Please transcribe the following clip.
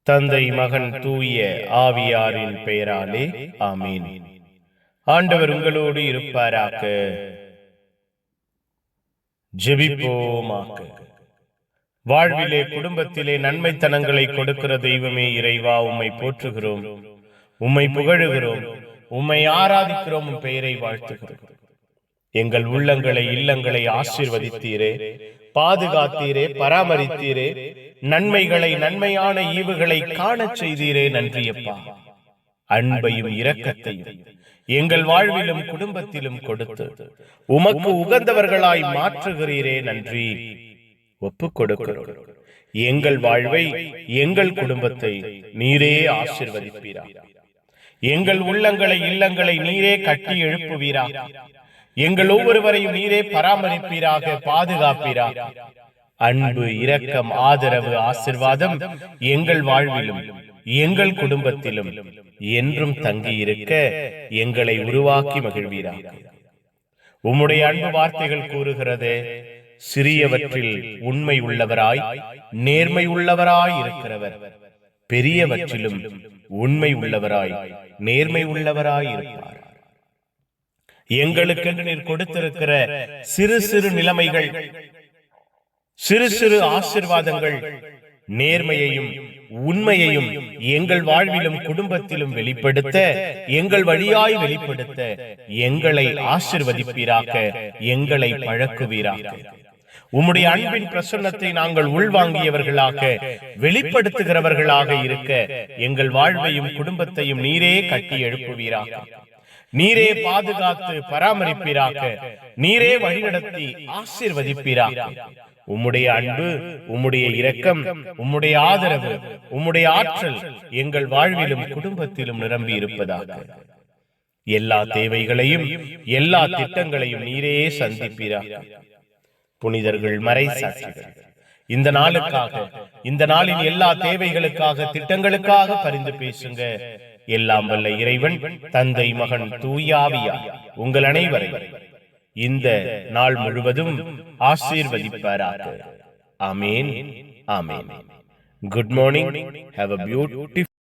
தந்தை, மகன், தூய ஆவியாரின் பெயராலே ஆமீன். ஆண்டவர் உங்களோடு இருப்பாராக. ஜெபிப்போமாக. வாழ்விலே, குடும்பத்திலே நன்மைத்தனங்களை கொடுக்கிற தெய்வமே இறைவா, உம்மை போற்றுகிறோம், உம்மை புகழுகிறோம், உம்மை ஆராதிக்கிறோம், உம் பெயரை வாழ்த்துகிறோம். எங்கள் உள்ளங்களை, இல்லங்களை ஆசீர்வதித்தீரே, பாதுகாத்தீரே, பராமரித்தீரே, நன்மைகளை, நன்மையான ஈவுகளை காணச் செய்தீரே. நன்றியப்பா. அன்பையும் இரக்கத்தையும் எங்கள் வாழ்விலும் குடும்பத்திலும் கொடுத்து உமக்கு உகந்தவர்களாய் மாற்றுகிறீரே. நன்றி. ஒப்புக் கொடுக்கிறோம். எங்கள் வாழ்வை, எங்கள் குடும்பத்தை நீரே ஆசீர்வதிப்பீரா. எங்கள் உள்ளங்களை, இல்லங்களை நீரே கட்டி எழுப்புவீரா. எங்கள் ஒவ்வொருவரையும் நீரே பராமரிப்பீராக, பாதுகாப்பீராக. அன்பு, இரக்கம், ஆதரவு, ஆசீர்வாதம் எங்கள் வாழ்விலும் எங்கள் குடும்பத்திலும் என்றும் தங்கியிருக்க எங்களை உருவாக்கி மகிழ்வீராக. உம்முடைய அன்பு வார்த்தைகள் கூறுகிறது, சிறியவற்றில் உண்மை உள்ளவராய், நேர்மை உள்ளவராய் இருக்கிறவர் பெரியவற்றிலும் உண்மை உள்ளவராய், நேர்மை உள்ளவராய் இருப்பார். எங்களுக்கென்று நீர் கொடுத்திருக்கிற சிறு சிறு நிலைமைகள், சிறு சிறு ஆசீர்வாதங்கள், நேர்மையையும் உண்மையையும் எங்கள் வாழ்விலும் குடும்பத்திலும் வெளிப்படுத்த, எங்கள் வழியாய் வெளிப்படுத்த எங்களை ஆசீர்வதிப்பீராக, எங்களை பழக்குவீராக. உம்முடைய அன்பின் பிரசன்னத்தை நாங்கள் உள்வாங்கியவர்களாக, வெளிப்படுத்துகிறவர்களாக இருக்க எங்கள் வாழ்வையும் குடும்பத்தையும் நீரே கட்டி எழுப்புவீராக. நீரே பாதுகாத்து பராமரிப்பீராக. நீரே வழிநடத்தி ஆசீர்வதிப்பீராக. உம்முடைய அன்பு, உம்முடைய இரக்கம், உம்முடைய ஆதரவு, உம்முடைய ஆற்றல் எங்கள் வாழ்விலும் குடும்பத்திலும் நிரம்பி இருப்பதாக. எல்லா தேவைகளையும், எல்லா திட்டங்களையும் நீரே சந்திப்பீராக. புனிதர்கள், மறை சாட்சிகள் இந்த நாளுக்காக, இந்த நாளின் எல்லா தேவைகளுக்காக, திட்டங்களுக்காக பரிந்து பேசுங்க. எல்லாம் வல்ல இறைவன், தந்தை, மகன், தூய ஆவியார் உங்கள் அனைவரை இந்த நாள் முழுவதும் ஆசீர்வதிப்பாராக. ஆமேன். ஆமேன். Good morning. Have a beautiful